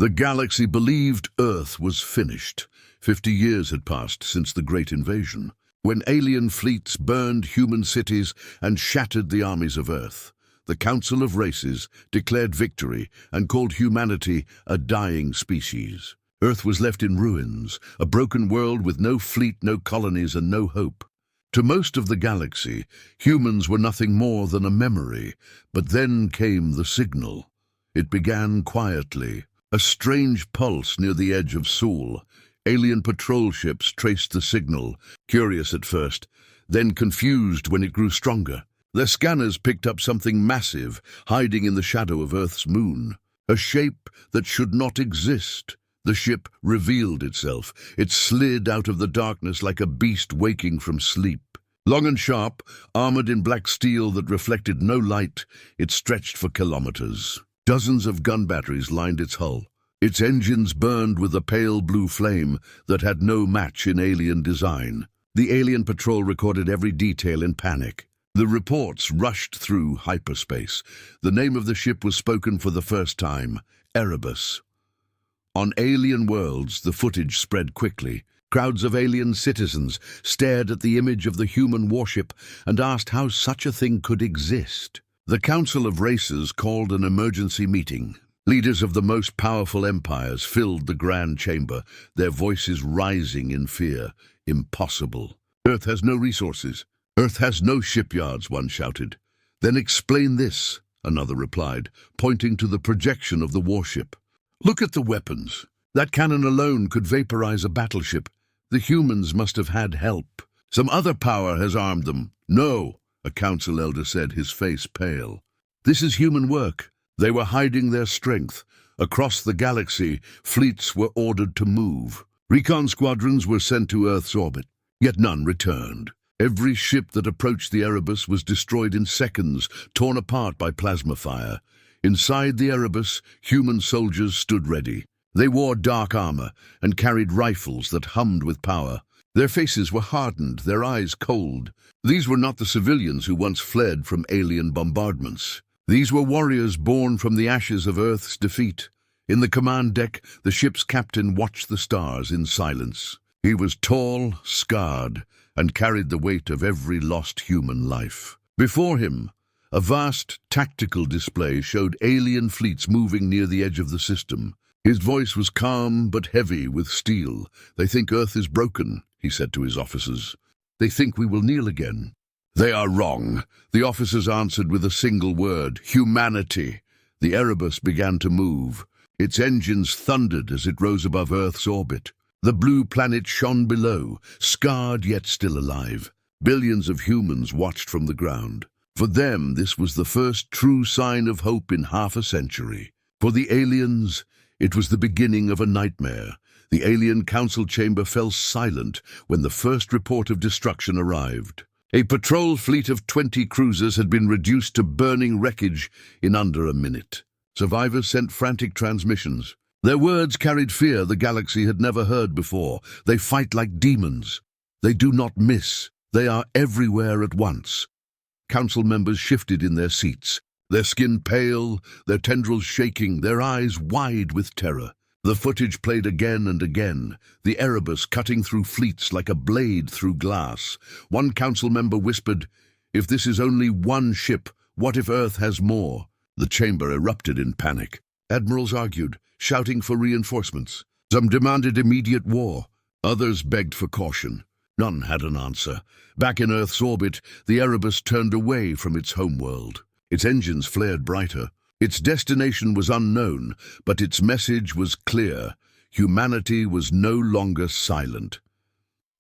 The galaxy believed Earth was finished. 50 years had passed since the Great Invasion, when alien fleets burned human cities and shattered the armies of Earth. The Council of Races declared victory and called humanity a dying species. Earth was left in ruins, a broken world with no fleet, no colonies, and no hope. To most of the galaxy, humans were nothing more than a memory, but then came the signal. It began quietly. A strange pulse near the edge of Sol. Alien patrol ships traced the signal, curious at first, then confused when it grew stronger. Their scanners picked up something massive, hiding in the shadow of Earth's moon. A shape that should not exist. The ship revealed itself. It slid out of the darkness like a beast waking from sleep. Long and sharp, armored in black steel that reflected no light, it stretched for kilometers. Dozens of gun batteries lined its hull. Its engines burned with a pale blue flame that had no match in alien design. The alien patrol recorded every detail in panic. The reports rushed through hyperspace. The name of the ship was spoken for the first time, Erebus. On alien worlds, the footage spread quickly. Crowds of alien citizens stared at the image of the human warship and asked how such a thing could exist. The Council of Races called an emergency meeting. Leaders of the most powerful empires filled the grand chamber, their voices rising in fear. Impossible. Earth has no resources. Earth has no shipyards, one shouted. Then explain this, another replied, pointing to the projection of the warship. Look at the weapons. That cannon alone could vaporize a battleship. The humans must have had help. Some other power has armed them. No, a council elder said, his face pale. This is human work. They were hiding their strength. Across the galaxy, fleets were ordered to move. Recon squadrons were sent to Earth's orbit, yet none returned. Every ship that approached the Erebus was destroyed in seconds, torn apart by plasma fire. Inside the Erebus, human soldiers stood ready. They wore dark armor and carried rifles that hummed with power. Their faces were hardened, their eyes cold. These were not the civilians who once fled from alien bombardments. These were warriors born from the ashes of Earth's defeat. In the command deck, the ship's captain watched the stars in silence. He was tall, scarred, and carried the weight of every lost human life. Before him, a vast tactical display showed alien fleets moving near the edge of the system. His voice was calm but heavy with steel. They think Earth is broken, he said to his officers. They think we will kneel again. They are wrong, the officers answered with a single word, humanity. The Erebus began to move. Its engines thundered as it rose above Earth's orbit. The blue planet shone below, scarred yet still alive. Billions of humans watched from the ground. For them, this was the first true sign of hope in half a century. For the aliens, it was the beginning of a nightmare. The alien council chamber fell silent when the first report of destruction arrived. A patrol fleet of 20 cruisers had been reduced to burning wreckage in under a minute. Survivors sent frantic transmissions. Their words carried fear the galaxy had never heard before. They fight like demons. They do not miss. They are everywhere at once. Council members shifted in their seats, their skin pale, their tendrils shaking, their eyes wide with terror. The footage played again and again, the Erebus cutting through fleets like a blade through glass. One council member whispered, "If this is only one ship, what if Earth has more?" The chamber erupted in panic. Admirals argued, shouting for reinforcements. Some demanded immediate war. Others begged for caution. None had an answer. Back in Earth's orbit, the Erebus turned away from its homeworld. Its engines flared brighter. Its destination was unknown, but its message was clear. Humanity was no longer silent.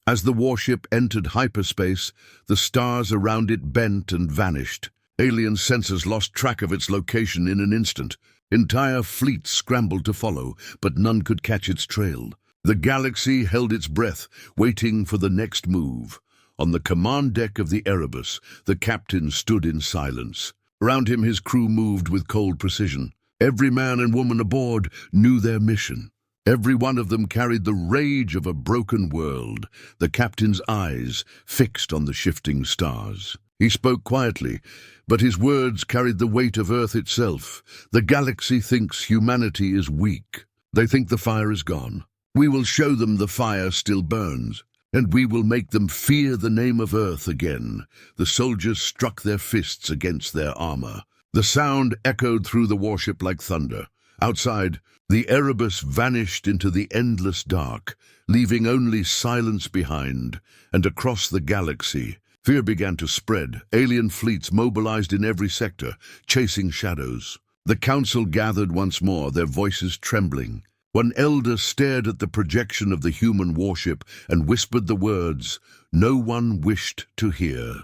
As the warship entered hyperspace, the stars around it bent and vanished. Alien sensors lost track of its location in an instant. Entire fleets scrambled to follow, but none could catch its trail. The galaxy held its breath, waiting for the next move. On the command deck of the Erebus, the captain stood in silence. Around him, his crew moved with cold precision. Every man and woman aboard knew their mission. Every one of them carried the rage of a broken world, the captain's eyes fixed on the shifting stars. He spoke quietly, but his words carried the weight of Earth itself. The galaxy thinks humanity is weak. They think the fire is gone. We will show them the fire still burns, and we will make them fear the name of Earth again. The soldiers struck their fists against their armor. The sound echoed through the warship like thunder. Outside, the Erebus vanished into the endless dark, leaving only silence behind, and across the galaxy, fear began to spread. Alien fleets mobilized in every sector, chasing shadows. The council gathered once more, their voices trembling. One elder stared at the projection of the human warship and whispered the words no one wished to hear.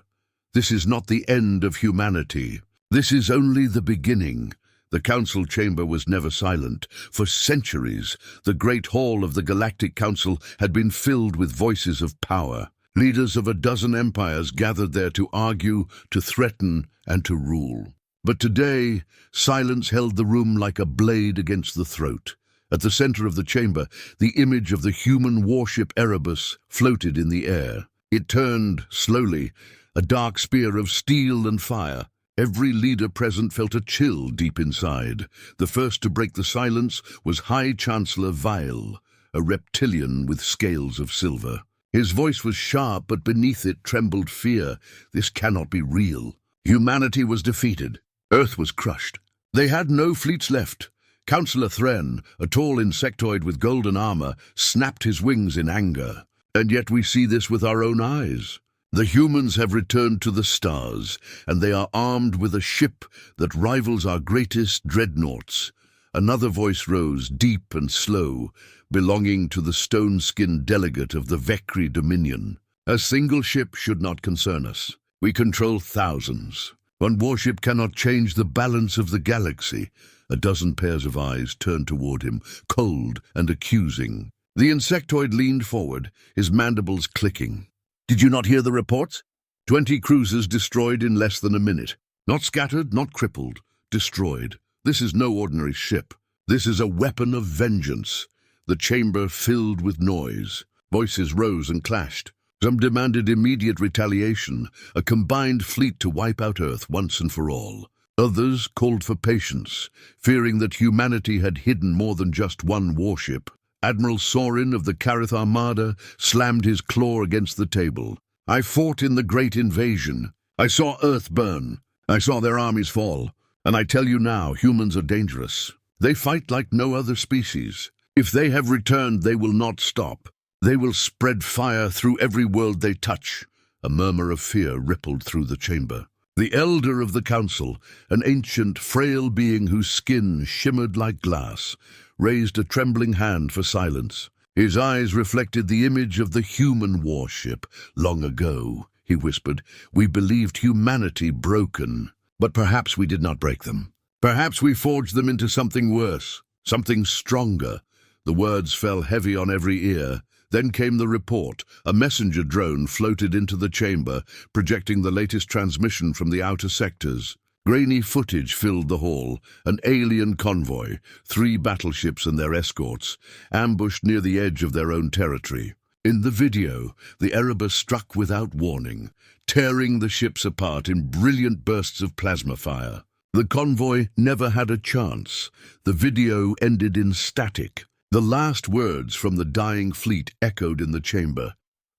This is not the end of humanity. This is only the beginning. The council chamber was never silent. For centuries, the great hall of the Galactic Council had been filled with voices of power. Leaders of a dozen empires gathered there to argue, to threaten, and to rule. But today, silence held the room like a blade against the throat. At the center of the chamber, the image of the human warship Erebus floated in the air. It turned slowly, a dark spear of steel and fire. Every leader present felt a chill deep inside. The first to break the silence was High Chancellor Vile, a reptilian with scales of silver. His voice was sharp, but beneath it trembled fear. This cannot be real. Humanity was defeated. Earth was crushed. They had no fleets left. Councillor Thren, a tall insectoid with golden armor, snapped his wings in anger. And yet we see this with our own eyes. The humans have returned to the stars, and they are armed with a ship that rivals our greatest dreadnoughts. Another voice rose, deep and slow, belonging to the stone-skinned delegate of the Vekri Dominion. A single ship should not concern us. We control thousands. One warship cannot change the balance of the galaxy. A dozen pairs of eyes turned toward him, cold and accusing. The insectoid leaned forward, his mandibles clicking. Did you not hear the reports? 20 cruisers destroyed in less than a minute. Not scattered, not crippled, destroyed. This is no ordinary ship. This is a weapon of vengeance. The chamber filled with noise. Voices rose and clashed. Some demanded immediate retaliation, a combined fleet to wipe out Earth once and for all. Others called for patience, fearing that humanity had hidden more than just one warship. Admiral Sorin of the Karith Armada slammed his claw against the table. I fought in the Great Invasion. I saw Earth burn. I saw their armies fall. And I tell you now, humans are dangerous. They fight like no other species. If they have returned, they will not stop. They will spread fire through every world they touch. A murmur of fear rippled through the chamber. The elder of the council, an ancient, frail being whose skin shimmered like glass, raised a trembling hand for silence. His eyes reflected the image of the human warship. Long ago, he whispered, we believed humanity broken. But perhaps we did not break them. Perhaps we forged them into something worse, something stronger. The words fell heavy on every ear. Then came the report. A messenger drone floated into the chamber, projecting the latest transmission from the outer sectors. Grainy footage filled the hall, an alien convoy, 3 battleships and their escorts, ambushed near the edge of their own territory. In the video, the Erebus struck without warning, tearing the ships apart in brilliant bursts of plasma fire. The convoy never had a chance. The video ended in static. The last words from the dying fleet echoed in the chamber.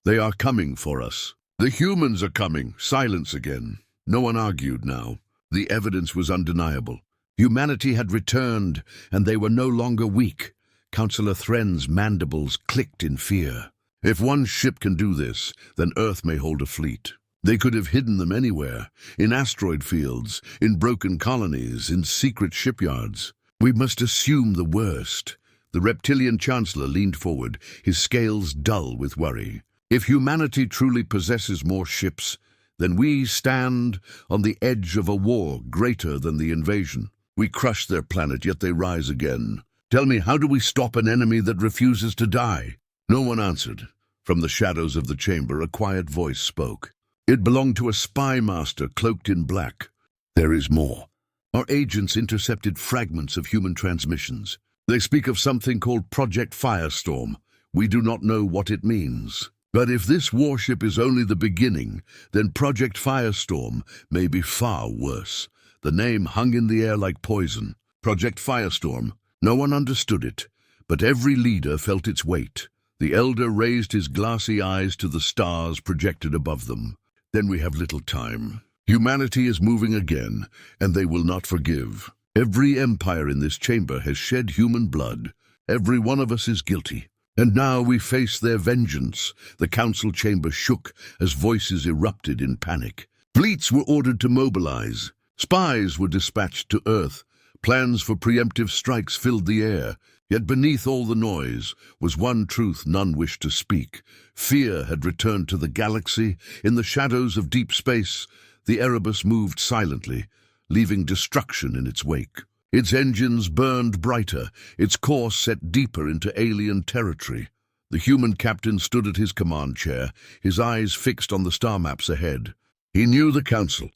They are coming for us. The humans are coming. Silence again. No one argued now. The evidence was undeniable. Humanity had returned, and they were no longer weak. Councillor Thren's mandibles clicked in fear. If one ship can do this, then Earth may hold a fleet. They could have hidden them anywhere, in asteroid fields, in broken colonies, in secret shipyards. We must assume the worst. The reptilian chancellor leaned forward, his scales dull with worry. If humanity truly possesses more ships, then we stand on the edge of a war greater than the invasion. We crush their planet, yet they rise again. Tell me, how do we stop an enemy that refuses to die? No one answered. From the shadows of the chamber, a quiet voice spoke. It belonged to a spy master cloaked in black. There is more. Our agents intercepted fragments of human transmissions. They speak of something called Project Firestorm. We do not know what it means. But if this warship is only the beginning, then Project Firestorm may be far worse. The name hung in the air like poison. Project Firestorm. No one understood it, but every leader felt its weight. The elder raised his glassy eyes to the stars projected above them. Then we have little time. Humanity is moving again, and they will not forgive. Every empire in this chamber has shed human blood. Every one of us is guilty. And now we face their vengeance. The council chamber shook as voices erupted in panic. Fleets were ordered to mobilize. Spies were dispatched to Earth. Plans for preemptive strikes filled the air. Yet beneath all the noise was one truth none wished to speak. Fear had returned to the galaxy. In the shadows of deep space, the Erebus moved silently, leaving destruction in its wake. Its engines burned brighter, its course set deeper into alien territory. The human captain stood at his command chair, his eyes fixed on the star maps ahead. He knew the council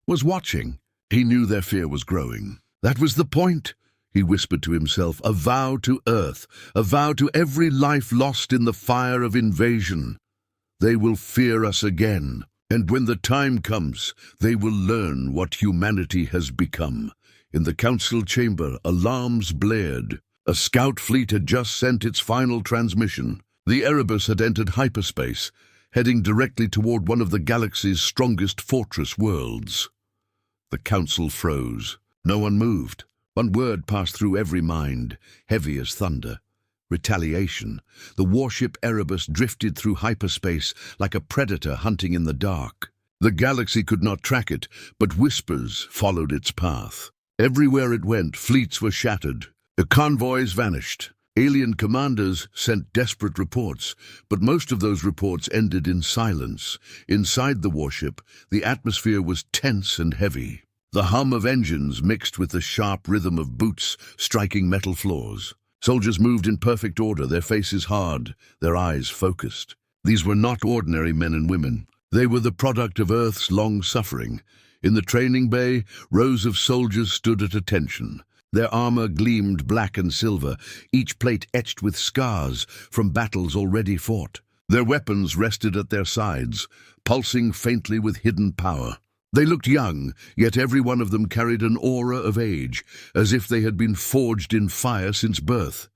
was watching. He knew their fear was growing. That was the point, he whispered to himself, a vow to Earth, a vow to every life lost in the fire of invasion. They will fear us again, and when the time comes, they will learn what humanity has become. In the council chamber, alarms blared. A scout fleet had just sent its final transmission. The Erebus had entered hyperspace, heading directly toward one of the galaxy's strongest fortress worlds. The council froze. No one moved. One word passed through every mind, heavy as thunder. Retaliation. The warship Erebus drifted through hyperspace like a predator hunting in the dark. The galaxy could not track it, but whispers followed its path. Everywhere it went, fleets were shattered. The convoys vanished. Alien commanders sent desperate reports, but most of those reports ended in silence. Inside the warship, the atmosphere was tense and heavy. The hum of engines mixed with the sharp rhythm of boots striking metal floors. Soldiers moved in perfect order, their faces hard, their eyes focused. These were not ordinary men and women. They were the product of Earth's long suffering. In the training bay, rows of soldiers stood at attention. Their armor gleamed black and silver, each plate etched with scars from battles already fought. Their weapons rested at their sides, pulsing faintly with hidden power. They looked young, yet every one of them carried an aura of age, as if they had been forged in fire since birth.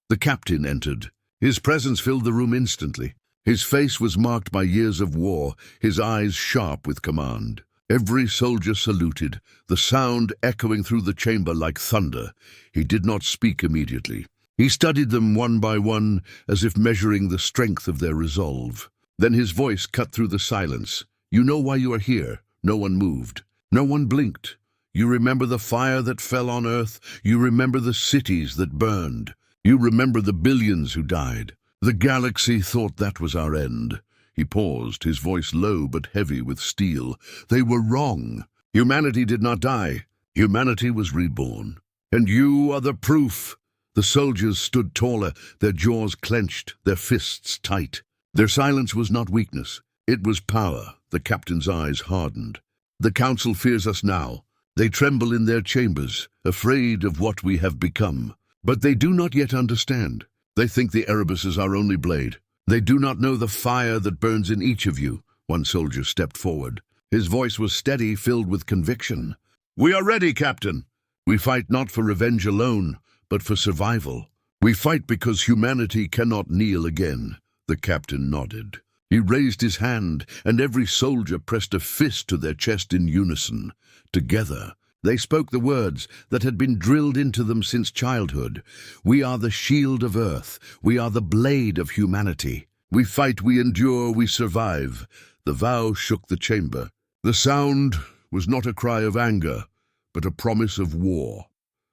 The captain entered. His presence filled the room instantly. His face was marked by years of war, his eyes sharp with command. Every soldier saluted, the sound echoing through the chamber like thunder. He did not speak immediately. He studied them one by one, as if measuring the strength of their resolve. Then his voice cut through the silence. "You know why you are here." No one moved. No one blinked. "You remember the fire that fell on Earth. You remember the cities that burned. You remember the billions who died. The galaxy thought that was our end." He paused, his voice low but heavy with steel. "They were wrong. Humanity did not die. Humanity was reborn. And you are the proof." The soldiers stood taller, their jaws clenched, their fists tight. Their silence was not weakness. It was power. The captain's eyes hardened. "The council fears us now. They tremble in their chambers, afraid of what we have become. But they do not yet understand. They think the Erebus is our only blade. They do not know the fire that burns in each of you." One soldier stepped forward. His voice was steady, filled with conviction. "We are ready, Captain. We fight not for revenge alone, but for survival. We fight because humanity cannot kneel again." The captain nodded. He raised his hand, and every soldier pressed a fist to their chest in unison. Together, they spoke the words that had been drilled into them since childhood. "We are the shield of Earth. We are the blade of humanity. We fight, we endure, we survive." The vow shook the chamber. The sound was not a cry of anger, but a promise of war.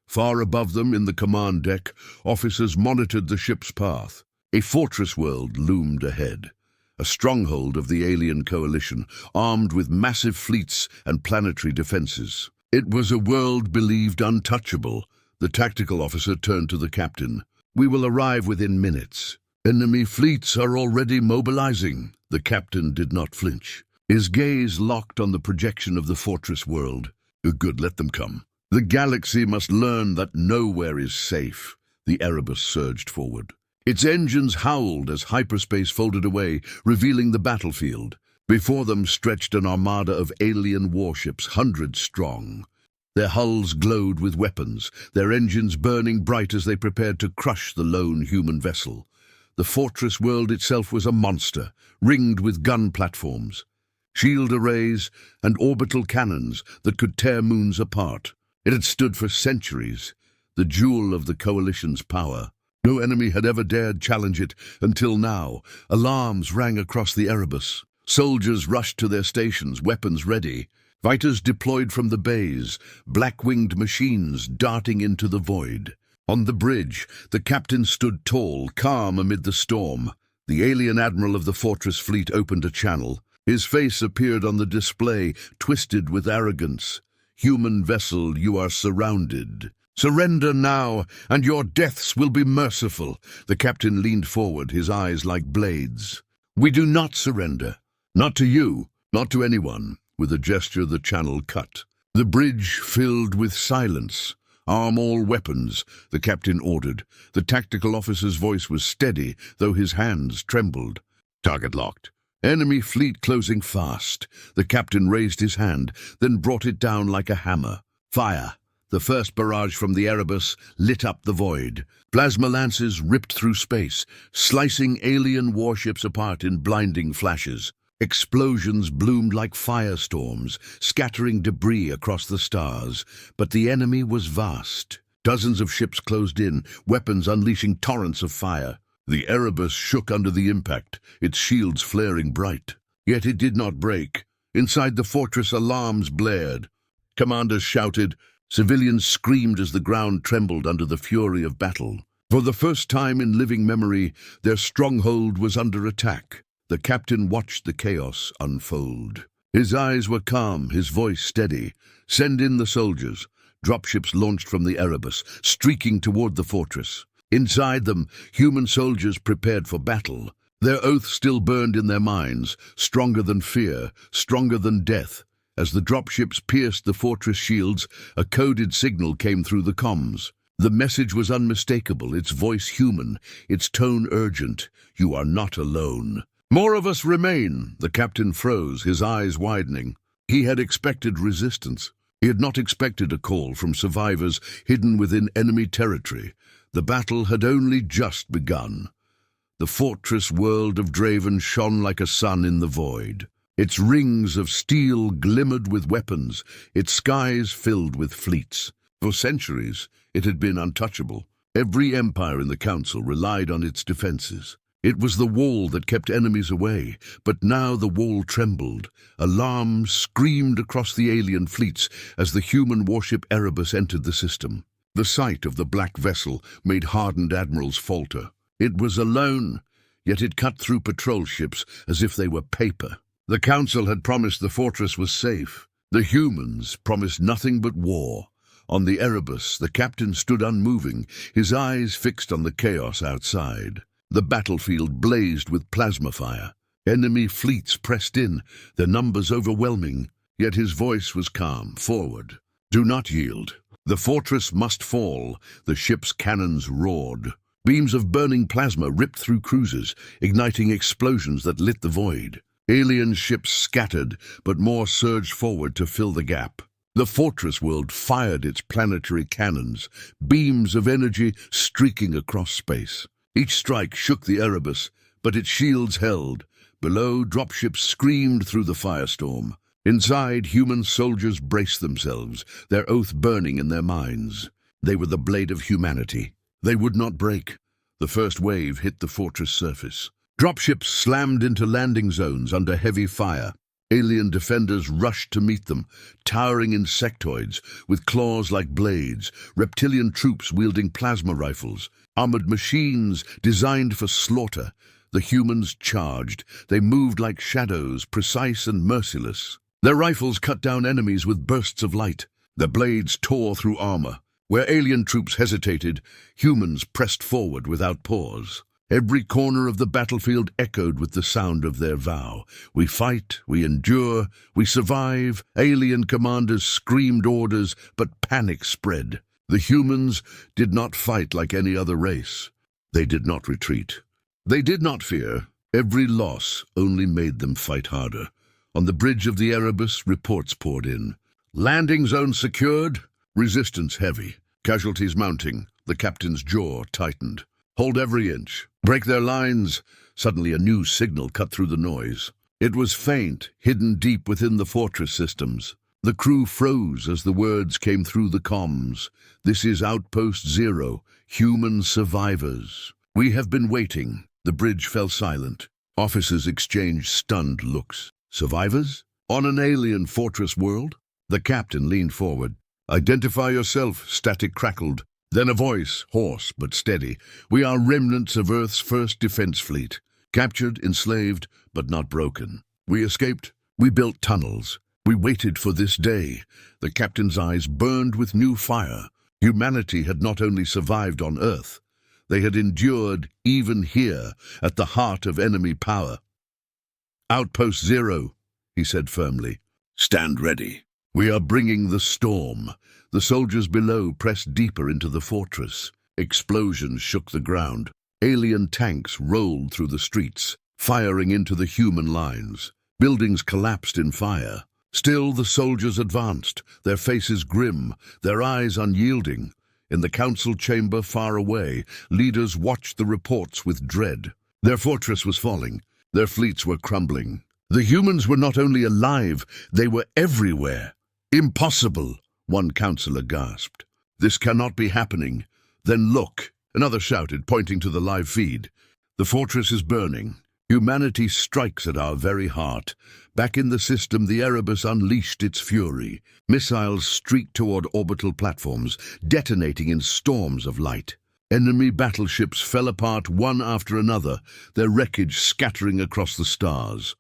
Far above them, in the command deck, officers monitored the ship's path. A fortress world loomed ahead. A stronghold of the alien coalition, armed with massive fleets and planetary defenses. It was a world believed untouchable. The tactical officer turned to the captain. "We will arrive within minutes. Enemy fleets are already mobilizing." The captain did not flinch. His gaze locked on the projection of the fortress world. "Good, let them come. The galaxy must learn that nowhere is safe." The Erebus surged forward. Its engines howled as hyperspace folded away, revealing the battlefield. Before them stretched an armada of alien warships, hundreds strong. Their hulls glowed with weapons, their engines burning bright as they prepared to crush the lone human vessel. The fortress world itself was a monster, ringed with gun platforms, shield arrays, and orbital cannons that could tear moons apart. It had stood for centuries, the jewel of the coalition's power. No enemy had ever dared challenge it until now. Alarms rang across the Erebus. Soldiers rushed to their stations, weapons ready. Fighters deployed from the bays, black-winged machines darting into the void. On the bridge, the captain stood tall, calm amid the storm. The alien admiral of the fortress fleet opened a channel. His face appeared on the display, twisted with arrogance. "Human vessel, you are surrounded. Surrender now, and your deaths will be merciful." The captain leaned forward, his eyes like blades. "We do not surrender. Not to you, not to anyone." With a gesture, the channel cut. The bridge filled with silence. "Arm all weapons," the captain ordered. The tactical officer's voice was steady, though his hands trembled. "Target locked. Enemy fleet closing fast." The captain raised his hand, then brought it down like a hammer. "Fire!" The first barrage from the Erebus lit up the void. Plasma lances ripped through space, slicing alien warships apart in blinding flashes. Explosions bloomed like firestorms, scattering debris across the stars. But the enemy was vast. Dozens of ships closed in, weapons unleashing torrents of fire. The Erebus shook under the impact, its shields flaring bright. Yet it did not break. Inside the fortress, alarms blared. Commanders shouted. Civilians screamed as the ground trembled under the fury of battle. For the first time in living memory, their stronghold was under attack. The captain watched the chaos unfold. His eyes were calm, his voice steady. "Send in the soldiers." Dropships launched from the Erebus, streaking toward the fortress. Inside them, human soldiers prepared for battle. Their oath still burned in their minds, stronger than fear, stronger than death. As the dropships pierced the fortress shields, a coded signal came through the comms. The message was unmistakable, its voice human, its tone urgent. "You are not alone." "More of us remain." The captain froze, his eyes widening. He had expected resistance. He had not expected a call from survivors hidden within enemy territory. The battle had only just begun. The fortress world of Draven shone like a sun in the void. Its rings of steel glimmered with weapons, its skies filled with fleets. For centuries, it had been untouchable. Every empire in the council relied on its defenses. It was the wall that kept enemies away, but now the wall trembled. Alarms screamed across the alien fleets as the human warship Erebus entered the system. The sight of the black vessel made hardened admirals falter. It was alone, yet it cut through patrol ships as if they were paper. The council had promised the fortress was safe. The humans promised nothing but war. On the Erebus, the captain stood unmoving, his eyes fixed on the chaos outside. The battlefield blazed with plasma fire. Enemy fleets pressed in, their numbers overwhelming. Yet his voice was calm. "Forward. Do not yield. The fortress must fall." The ship's cannons roared. Beams of burning plasma ripped through cruisers, igniting explosions that lit the void. Alien ships scattered, but more surged forward to fill the gap. The fortress world fired its planetary cannons, beams of energy streaking across space. Each strike shook the Erebus, but its shields held. Below, dropships screamed through the firestorm. Inside, human soldiers braced themselves, their oath burning in their minds. They were the blade of humanity. They would not break. The first wave hit the fortress surface. Dropships slammed into landing zones under heavy fire. Alien defenders rushed to meet them, towering insectoids with claws like blades, reptilian troops wielding plasma rifles, armored machines designed for slaughter. The humans charged. They moved like shadows, precise and merciless. Their rifles cut down enemies with bursts of light. Their blades tore through armor. Where alien troops hesitated, humans pressed forward without pause. Every corner of the battlefield echoed with the sound of their vow. We fight, we endure, we survive. Alien commanders screamed orders, but panic spread. The humans did not fight like any other race. They did not retreat. They did not fear. Every loss only made them fight harder. On the bridge of the Erebus, reports poured in. Landing zone secured. Resistance heavy. Casualties mounting. The captain's jaw tightened. Hold every inch. Break their lines. Suddenly a new signal cut through the noise. It was faint, hidden deep within the fortress systems. The crew froze as the words came through the comms. This is Outpost Zero, human survivors. We have been waiting. The bridge fell silent. Officers exchanged stunned looks. Survivors? On an alien fortress world? The captain leaned forward. Identify yourself, static crackled. Then a voice, hoarse but steady. We are remnants of Earth's first defense fleet. Captured, enslaved, but not broken. We escaped. We built tunnels. We waited for this day. The captain's eyes burned with new fire. Humanity had not only survived on Earth, they had endured even here, at the heart of enemy power. Outpost Zero, he said firmly. Stand ready. We are bringing the storm. The soldiers below pressed deeper into the fortress. Explosions shook the ground. Alien tanks rolled through the streets, firing into the human lines. Buildings collapsed in fire. Still the soldiers advanced, their faces grim, their eyes unyielding. In the council chamber far away, leaders watched the reports with dread. Their fortress was falling. Their fleets were crumbling. The humans were not only alive, they were everywhere. Impossible, one councillor gasped. This cannot be happening. Then look, another shouted, pointing to the live feed. The fortress is burning. Humanity strikes at our very heart. Back in the system, the Erebus unleashed its fury. Missiles streaked toward orbital platforms, detonating in storms of light. Enemy battleships fell apart one after another, their wreckage scattering across the stars.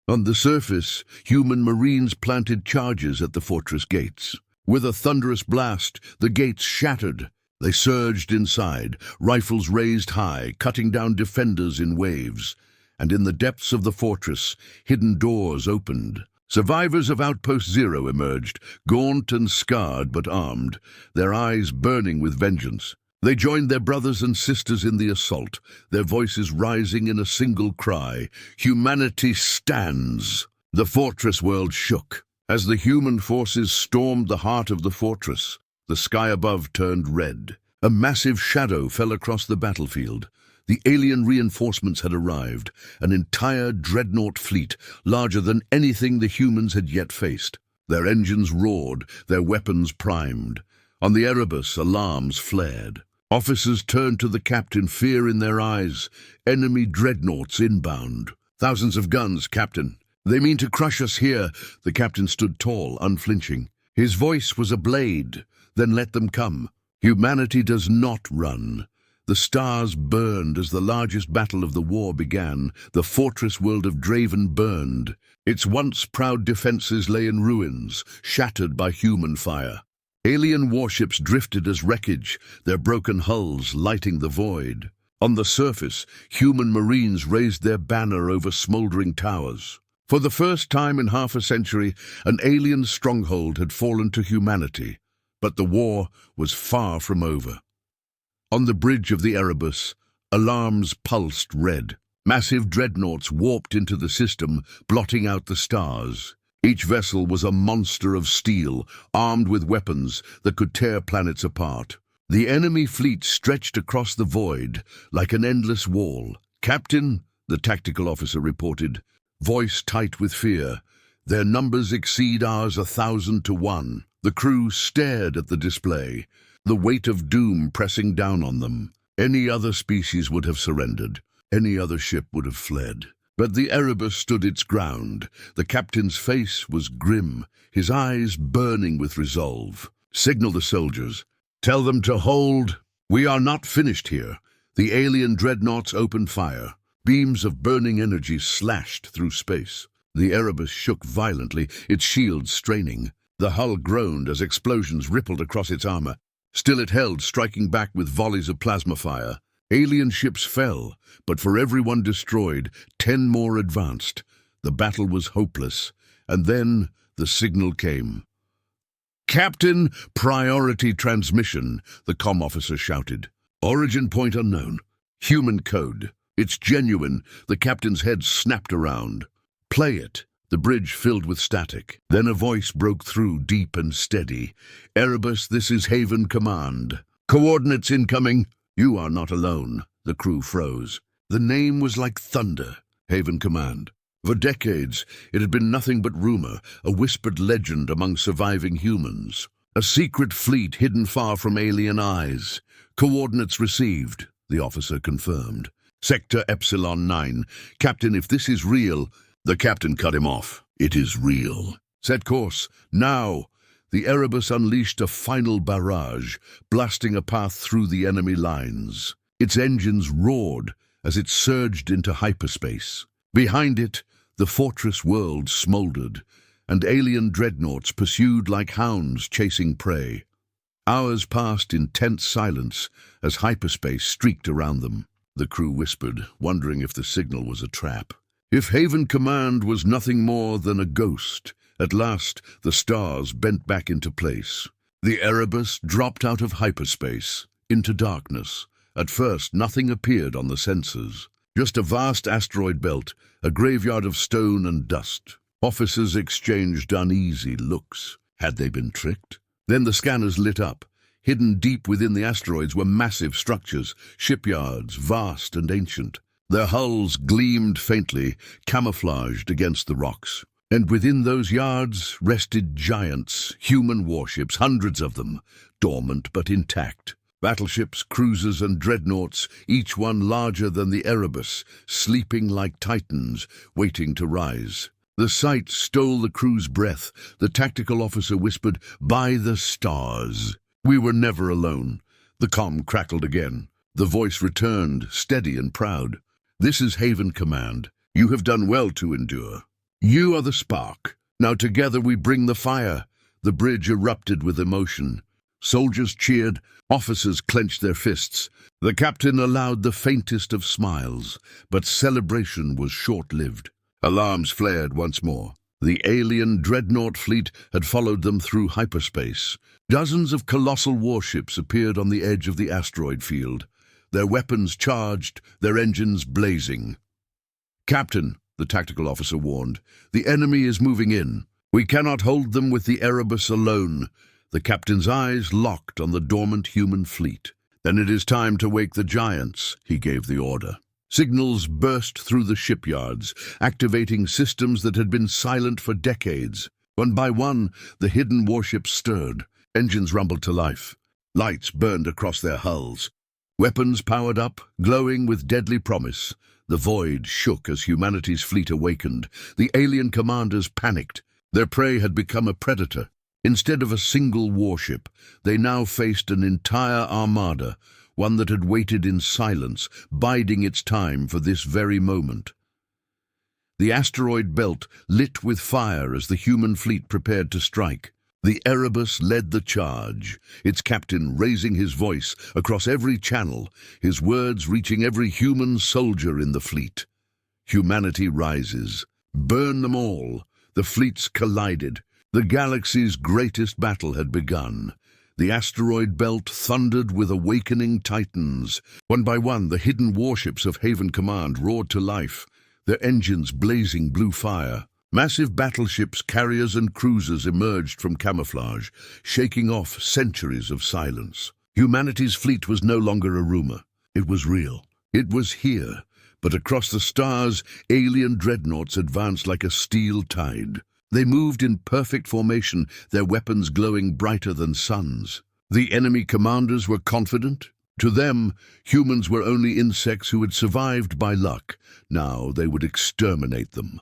On the surface, human marines planted charges at the fortress gates. With a thunderous blast, the gates shattered. They surged inside, rifles raised high, cutting down defenders in waves. And in the depths of the fortress, hidden doors opened. Survivors of Outpost Zero emerged, gaunt and scarred but armed, their eyes burning with vengeance. They joined their brothers and sisters in the assault, their voices rising in a single cry, "Humanity stands!" The fortress world shook. As the human forces stormed the heart of the fortress, the sky above turned red. A massive shadow fell across the battlefield. The alien reinforcements had arrived, an entire dreadnought fleet, larger than anything the humans had yet faced. Their engines roared, their weapons primed. On the Erebus, alarms flared. Officers turned to the captain, fear in their eyes. Enemy dreadnoughts inbound. Thousands of guns, Captain. They mean to crush us here. The captain stood tall, unflinching. His voice was a blade. Then let them come. Humanity does not run. The stars burned as the largest battle of the war began. The fortress world of Draven burned. Its once proud defenses lay in ruins, shattered by human fire. Alien warships drifted as wreckage, their broken hulls lighting the void. On the surface, human marines raised their banner over smoldering towers. For the first time in half a century, an alien stronghold had fallen to humanity. But the war was far from over. On the bridge of the Erebus, alarms pulsed red. Massive dreadnoughts warped into the system, blotting out the stars. Each vessel was a monster of steel, armed with weapons that could tear planets apart. The enemy fleet stretched across the void, like an endless wall. "Captain," the tactical officer reported, voice tight with fear, "their numbers exceed ours 1,000 to 1. The crew stared at the display, the weight of doom pressing down on them. Any other species would have surrendered. Any other ship would have fled. But the Erebus stood its ground. The captain's face was grim, his eyes burning with resolve. "Signal the soldiers. Tell them to hold. We are not finished here." The alien dreadnoughts opened fire. Beams of burning energy slashed through space. The Erebus shook violently, its shields straining. The hull groaned as explosions rippled across its armor. Still it held, striking back with volleys of plasma fire. Alien ships fell, but for every one destroyed, 10 more advanced. The battle was hopeless, and then the signal came. "Captain, priority transmission," the comm officer shouted. "Origin point unknown. Human code. It's genuine." The captain's head snapped around. "Play it." the bridge filled with static. Then a voice broke through, deep and steady. "Erebus, this is Haven Command. Coordinates incoming." "You are not alone." The crew froze. The name was like thunder. Haven Command. For decades, it had been nothing but rumor, a whispered legend among surviving humans. A secret fleet hidden far from alien eyes. "Coordinates received," the officer confirmed. "Sector Epsilon 9. Captain, if this is real..." The captain cut him off. "It is real. Set course, now." The Erebus unleashed a final barrage, blasting a path through the enemy lines. Its engines roared as it surged into hyperspace. Behind it, the fortress world smoldered, and alien dreadnoughts pursued like hounds chasing prey. Hours passed in tense silence as hyperspace streaked around them. The crew whispered, wondering if the signal was a trap. If Haven Command was nothing more than a ghost, at last the stars bent back into place. The Erebus dropped out of hyperspace, into darkness. At first, nothing appeared on the sensors. Just a vast asteroid belt, a graveyard of stone and dust. Officers exchanged uneasy looks. Had they been tricked? Then the scanners lit up. Hidden deep within the asteroids were massive structures, shipyards, vast and ancient. Their hulls gleamed faintly, camouflaged against the rocks. And within those yards rested giants, human warships, hundreds of them, dormant but intact. Battleships, cruisers and dreadnoughts, each one larger than the Erebus, sleeping like titans, waiting to rise. The sight stole the crew's breath. The tactical officer whispered, "By the stars." We were never alone. The comm crackled again. The voice returned, steady and proud. "This is Haven Command. You have done well to endure. You are the spark. Now together we bring the fire." The bridge erupted with emotion. Soldiers cheered, officers clenched their fists. The captain allowed the faintest of smiles, but celebration was short-lived. Alarms flared once more. The alien dreadnought fleet had followed them through hyperspace. Dozens of colossal warships appeared on the edge of the asteroid field, their weapons charged, their engines blazing. "Captain," the tactical officer warned, "the enemy is moving in. We cannot hold them with the Erebus alone." The captain's eyes locked on the dormant human fleet. "Then it is time to wake the giants," he gave the order. Signals burst through the shipyards, activating systems that had been silent for decades. One by one, the hidden warships stirred. Engines rumbled to life. Lights burned across their hulls. Weapons powered up, glowing with deadly promise. The void shook as humanity's fleet awakened. The alien commanders panicked. Their prey had become a predator. Instead of a single warship, they now faced an entire armada, one that had waited in silence, biding its time for this very moment. The asteroid belt lit with fire as the human fleet prepared to strike. The Erebus led the charge, its captain raising his voice across every channel, his words reaching every human soldier in the fleet. "Humanity rises. Burn them all." The fleets collided. The galaxy's greatest battle had begun. The asteroid belt thundered with awakening titans. One by one, the hidden warships of Haven Command roared to life, their engines blazing blue fire. Massive battleships, carriers and cruisers emerged from camouflage, shaking off centuries of silence. Humanity's fleet was no longer a rumor. It was real. It was here. But across the stars, alien dreadnoughts advanced like a steel tide. They moved in perfect formation, their weapons glowing brighter than suns. The enemy commanders were confident. To them, humans were only insects who had survived by luck. Now they would exterminate them.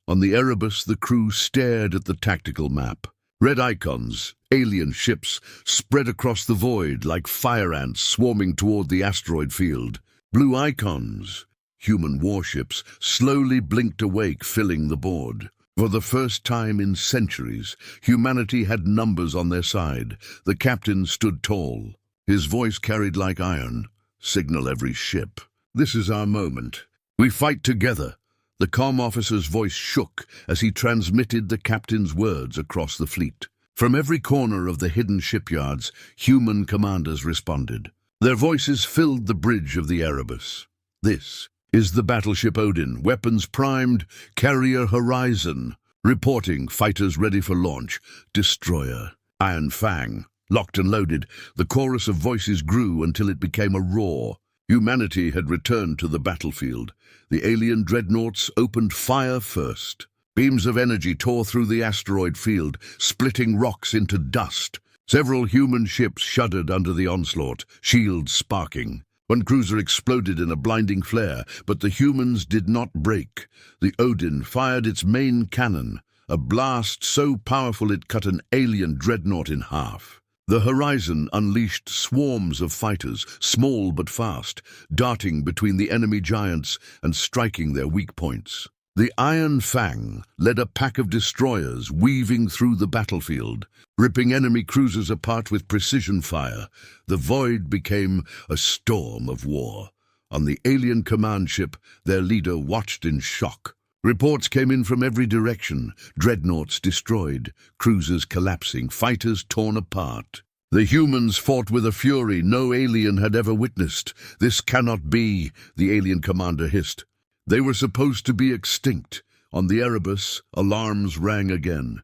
On the Erebus, the crew stared at the tactical map. Red icons, alien ships, spread across the void like fire ants swarming toward the asteroid field. Blue icons, human warships, slowly blinked awake, filling the board. For the first time in centuries, humanity had numbers on their side. The captain stood tall. His voice carried like iron. "Signal every ship. This is our moment. We fight together." The comm officer's voice shook as he transmitted the captain's words across the fleet. From every corner of the hidden shipyards, human commanders responded. Their voices filled the bridge of the Erebus. "This is the battleship Odin, weapons primed, carrier horizon." Reporting, fighters ready for launch. Destroyer. Iron Fang. Locked and loaded, the chorus of voices grew until it became a roar. Humanity had returned to the battlefield. The alien dreadnoughts opened fire first. Beams of energy tore through the asteroid field, splitting rocks into dust. Several human ships shuddered under the onslaught, shields sparking. One cruiser exploded in a blinding flare, but the humans did not break. The Odin fired its main cannon, a blast so powerful it cut an alien dreadnought in half. The horizon unleashed swarms of fighters, small but fast, darting between the enemy giants and striking their weak points. The Iron Fang led a pack of destroyers weaving through the battlefield, ripping enemy cruisers apart with precision fire. The void became a storm of war. On the alien command ship, their leader watched in shock. Reports came in from every direction, dreadnoughts destroyed, cruisers collapsing, fighters torn apart. The humans fought with a fury no alien had ever witnessed. "This cannot be," the alien commander hissed. They were supposed to be extinct. On the Erebus, alarms rang again.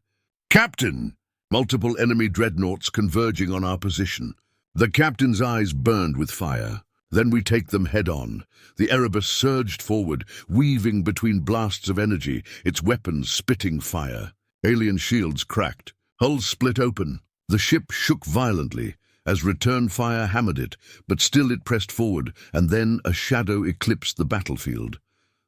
"Captain!" Multiple enemy dreadnoughts converging on our position. The captain's eyes burned with fire. Then we take them head-on. The Erebus surged forward, weaving between blasts of energy, its weapons spitting fire. Alien shields cracked. Hulls split open. The ship shook violently as return fire hammered it, but still it pressed forward, and then a shadow eclipsed the battlefield.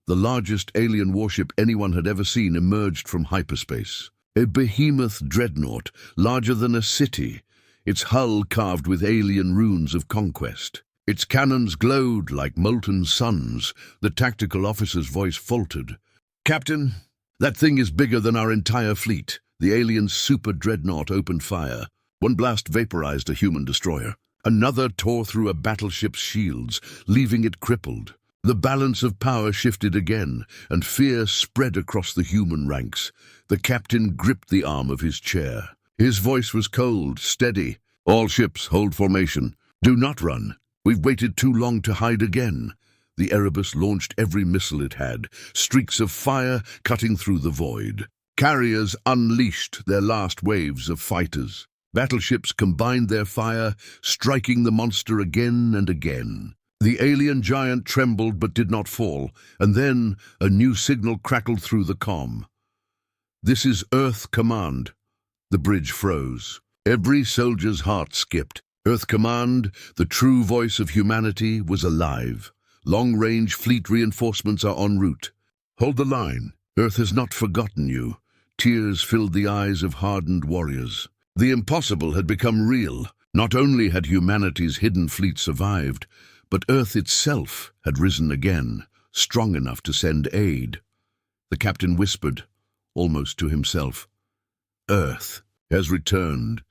The largest alien warship anyone had ever seen emerged from hyperspace. A behemoth dreadnought, larger than a city, its hull carved with alien runes of conquest. Its cannons glowed like molten suns. The tactical officer's voice faltered. "Captain, that thing is bigger than our entire fleet." The alien super-dreadnought opened fire. One blast vaporized a human destroyer. Another tore through a battleship's shields, leaving it crippled. The balance of power shifted again, and fear spread across the human ranks. The captain gripped the arm of his chair. His voice was cold, steady. "All ships, hold formation. Do not run. We've waited too long to hide again." The Erebus launched every missile it had, streaks of fire cutting through the void. Carriers unleashed their last waves of fighters. Battleships combined their fire, striking the monster again and again. The alien giant trembled but did not fall, and then a new signal crackled through the comm. "This is Earth Command." The bridge froze. Every soldier's heart skipped. Earth Command, the true voice of humanity, was alive. Long-range fleet reinforcements are en route. Hold the line. Earth has not forgotten you. Tears filled the eyes of hardened warriors. The impossible had become real. Not only had humanity's hidden fleet survived, but Earth itself had risen again, strong enough to send aid. The captain whispered, almost to himself, "Earth has returned."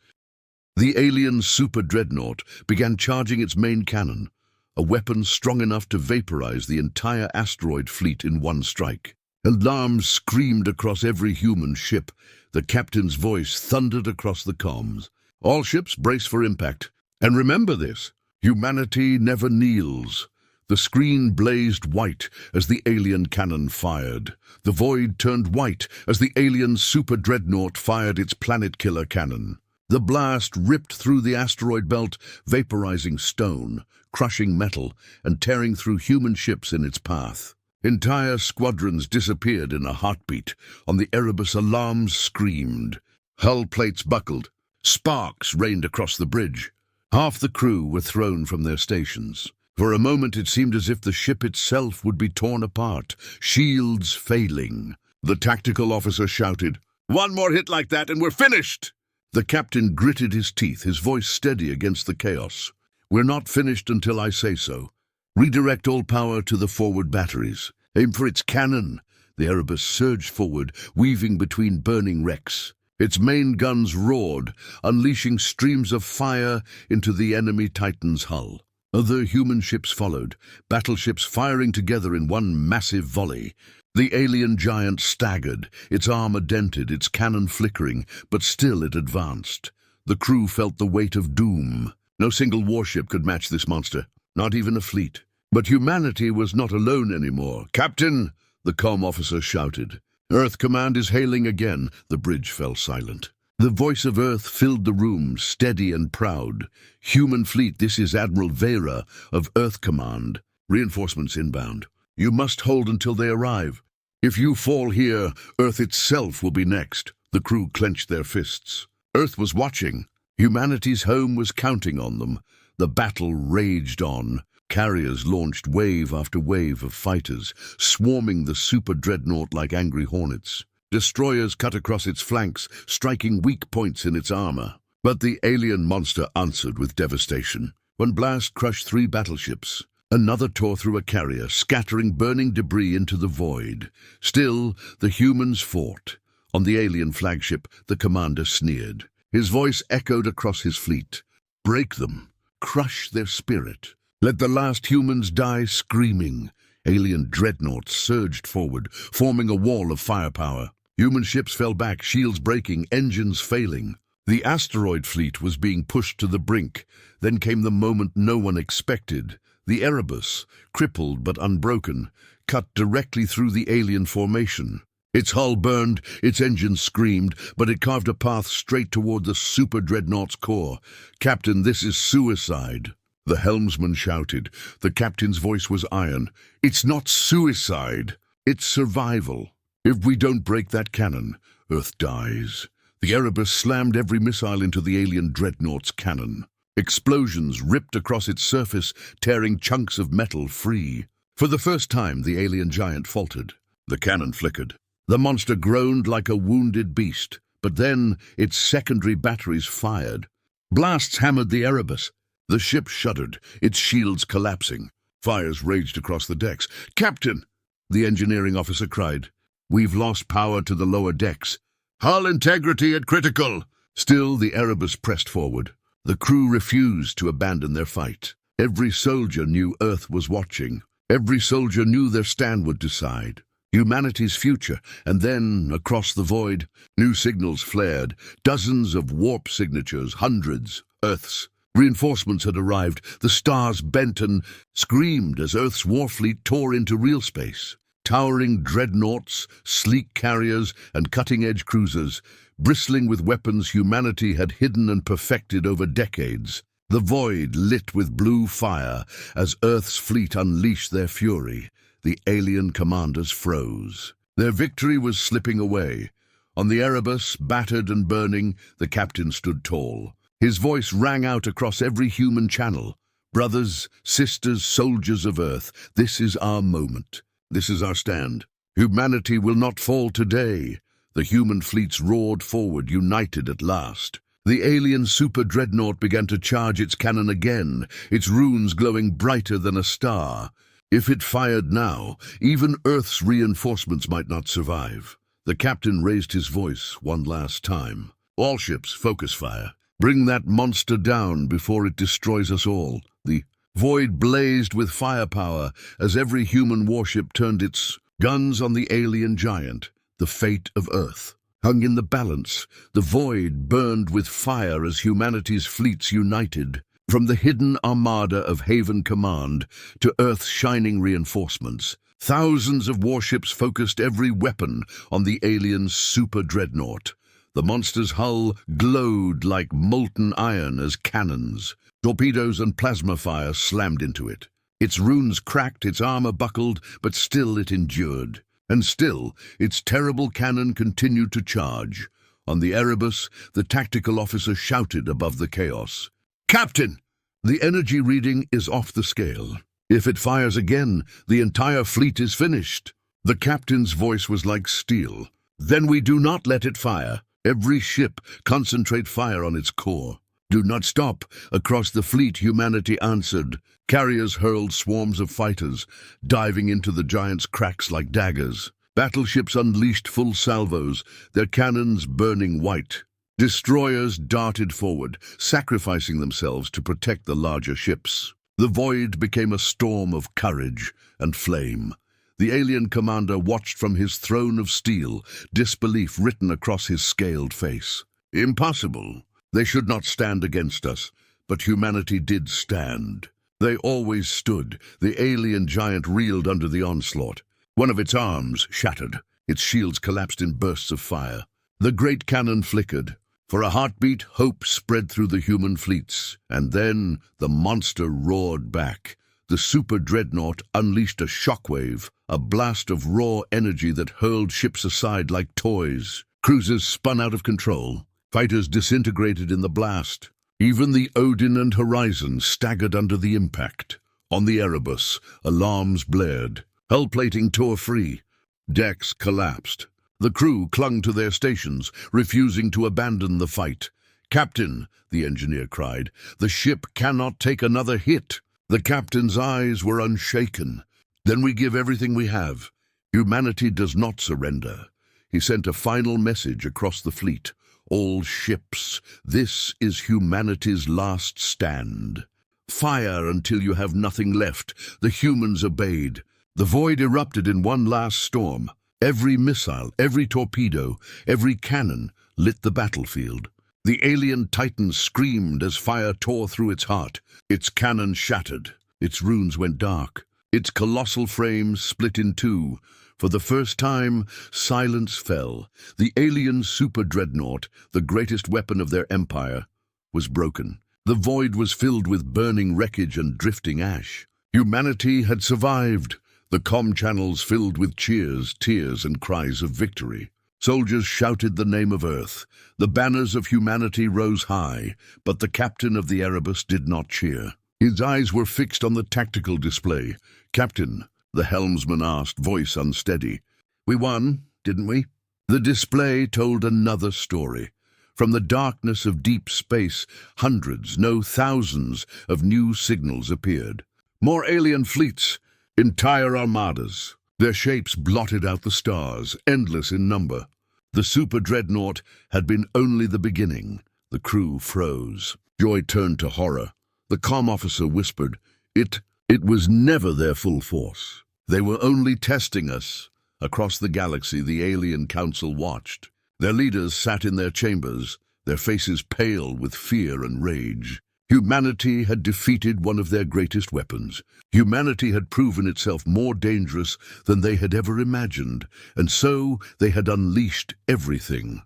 The alien super-dreadnought began charging its main cannon, a weapon strong enough to vaporize the entire asteroid fleet in one strike. Alarms screamed across every human ship. The captain's voice thundered across the comms. "All ships brace for impact. And remember this, humanity never kneels." The screen blazed white as the alien cannon fired. The void turned white as the alien super-dreadnought fired its planet-killer cannon. The blast ripped through the asteroid belt, vaporizing stone, crushing metal, and tearing through human ships in its path. Entire squadrons disappeared in a heartbeat. On the Erebus, alarms screamed. Hull plates buckled. Sparks rained across the bridge. Half the crew were thrown from their stations. For a moment it seemed as if the ship itself would be torn apart, shields failing. The tactical officer shouted, "One more hit like that and we're finished!" The captain gritted his teeth, his voice steady against the chaos. "We're not finished until I say so. Redirect all power to the forward batteries. Aim for its cannon." The Erebus surged forward, weaving between burning wrecks. Its main guns roared, unleashing streams of fire into the enemy Titan's hull. Other human ships followed, battleships firing together in one massive volley. The alien giant staggered, its armor dented, its cannon flickering, but still it advanced. The crew felt the weight of doom. No single warship could match this monster, not even a fleet. But humanity was not alone anymore. "Captain!" the comm officer shouted. Earth Command is hailing again. The bridge fell silent. The voice of Earth filled the room, steady and proud. Human fleet, this is Admiral Vera of Earth Command. Reinforcements inbound. You must hold until they arrive. If you fall here, Earth itself will be next. The crew clenched their fists. Earth was watching. Humanity's home was counting on them. The battle raged on. Carriers launched wave after wave of fighters, swarming the super-dreadnought like angry hornets. Destroyers cut across its flanks, striking weak points in its armor. But the alien monster answered with devastation. One blast crushed 3 battleships. Another tore through a carrier, scattering burning debris into the void. Still, the humans fought. On the alien flagship, the commander sneered. His voice echoed across his fleet. Break them. Crush their spirit. Let the last humans die screaming. Alien dreadnoughts surged forward, forming a wall of firepower. Human ships fell back, shields breaking, engines failing. The asteroid fleet was being pushed to the brink. Then came the moment no one expected. The Erebus, crippled but unbroken, cut directly through the alien formation. Its hull burned, its engines screamed, but it carved a path straight toward the super-dreadnought's core. "Captain, this is suicide." The helmsman shouted. The captain's voice was iron. "It's not suicide. It's survival. If we don't break that cannon, Earth dies." The Erebus slammed every missile into the alien dreadnought's cannon. Explosions ripped across its surface, tearing chunks of metal free. For the first time, the alien giant faltered. The cannon flickered. The monster groaned like a wounded beast, but then its secondary batteries fired. Blasts hammered the Erebus. The ship shuddered, its shields collapsing. Fires raged across the decks. "Captain!" the engineering officer cried. "We've lost power to the lower decks. Hull integrity at critical." Still, the Erebus pressed forward. The crew refused to abandon their fight. Every soldier knew Earth was watching. Every soldier knew their stand would decide humanity's future. And then, across the void, new signals flared. Dozens of warp signatures, hundreds, Earth's. Reinforcements had arrived. The stars bent and screamed as Earth's warfleet tore into real space. Towering dreadnoughts, sleek carriers, and cutting-edge cruisers, bristling with weapons humanity had hidden and perfected over decades. The void lit with blue fire as Earth's fleet unleashed their fury. The alien commanders froze. Their victory was slipping away. On the Erebus, battered and burning, the captain stood tall. His voice rang out across every human channel. "Brothers, sisters, soldiers of Earth, this is our moment. This is our stand. Humanity will not fall today." The human fleets roared forward, united at last. The alien super-dreadnought began to charge its cannon again, its runes glowing brighter than a star. If it fired now, even Earth's reinforcements might not survive. The captain raised his voice one last time. "All ships, focus fire. Bring that monster down before it destroys us all." The void blazed with firepower as every human warship turned its guns on the alien giant. The fate of Earth hung in the balance. The void burned with fire as humanity's fleets united. From the hidden armada of Haven Command to Earth's shining reinforcements, thousands of warships focused every weapon on the alien super-dreadnought. The monster's hull glowed like molten iron as cannons. Torpedoes and plasma fire slammed into it. Its runes cracked, its armor buckled, but still it endured. And still, its terrible cannon continued to charge. On the Erebus, the tactical officer shouted above the chaos. "Captain, the energy reading is off the scale. If it fires again, the entire fleet is finished." The captain's voice was like steel. "Then we do not let it fire. Every ship concentrate fire on its core. Do not stop." Across the fleet, humanity answered. Carriers hurled swarms of fighters, diving into the giant's cracks like daggers. Battleships unleashed full salvos, their cannons burning white. Destroyers darted forward, sacrificing themselves to protect the larger ships. The void became a storm of courage and flame. The alien commander watched from his throne of steel, disbelief written across his scaled face. "Impossible. They should not stand against us." But humanity did stand. They always stood. The alien giant reeled under the onslaught. One of its arms shattered. Its shields collapsed in bursts of fire. The great cannon flickered. For a heartbeat, hope spread through the human fleets. And then the monster roared back. The super-dreadnought unleashed a shockwave, a blast of raw energy that hurled ships aside like toys. Cruisers spun out of control. Fighters disintegrated in the blast. Even the Odin and Horizon staggered under the impact. On the Erebus, alarms blared. Hull plating tore free. Decks collapsed. The crew clung to their stations, refusing to abandon the fight. "Captain," the engineer cried, "the ship cannot take another hit." The captain's eyes were unshaken. "Then we give everything we have. Humanity does not surrender." He sent a final message across the fleet. "All ships, this is humanity's last stand. Fire until you have nothing left." The humans obeyed. The void erupted in one last storm. Every missile, every torpedo, every cannon lit the battlefield. The alien titan screamed as fire tore through its heart. Its cannon shattered. Its runes went dark. Its colossal frame split in two. For the first time, silence fell. The alien super-dreadnought, the greatest weapon of their empire, was broken. The void was filled with burning wreckage and drifting ash. Humanity had survived. The comm channels filled with cheers, tears, and cries of victory. Soldiers shouted the name of Earth. The banners of humanity rose high, but the captain of the Erebus did not cheer. His eyes were fixed on the tactical display. "Captain," the helmsman asked, voice unsteady, "we won, didn't we?" The display told another story. From the darkness of deep space, hundreds, no thousands, of new signals appeared. More alien fleets, entire armadas. Their shapes blotted out the stars, endless in number. The super-dreadnought had been only the beginning. The crew froze. Joy turned to horror. The comm officer whispered, It was never their full force. They were only testing us." Across the galaxy, the alien council watched. Their leaders sat in their chambers, their faces pale with fear and rage. Humanity had defeated one of their greatest weapons. Humanity had proven itself more dangerous than they had ever imagined, and so they had unleashed everything.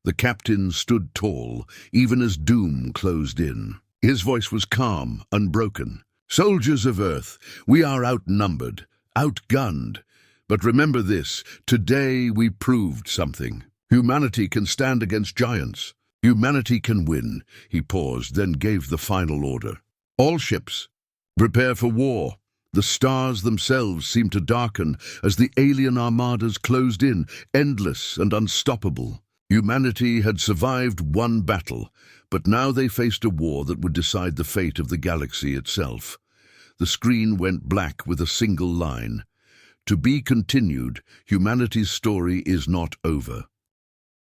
The captain stood tall, even as doom closed in. His voice was calm, unbroken. "Soldiers of Earth, we are outnumbered, outgunned. But remember this, today we proved something. Humanity can stand against giants. Humanity can win." He paused, then gave the final order. "All ships, prepare for war." The stars themselves seemed to darken as the alien armadas closed in, endless and unstoppable. Humanity had survived one battle, but now they faced a war that would decide the fate of the galaxy itself. The screen went black with a single line. "To be continued, humanity's story is not over."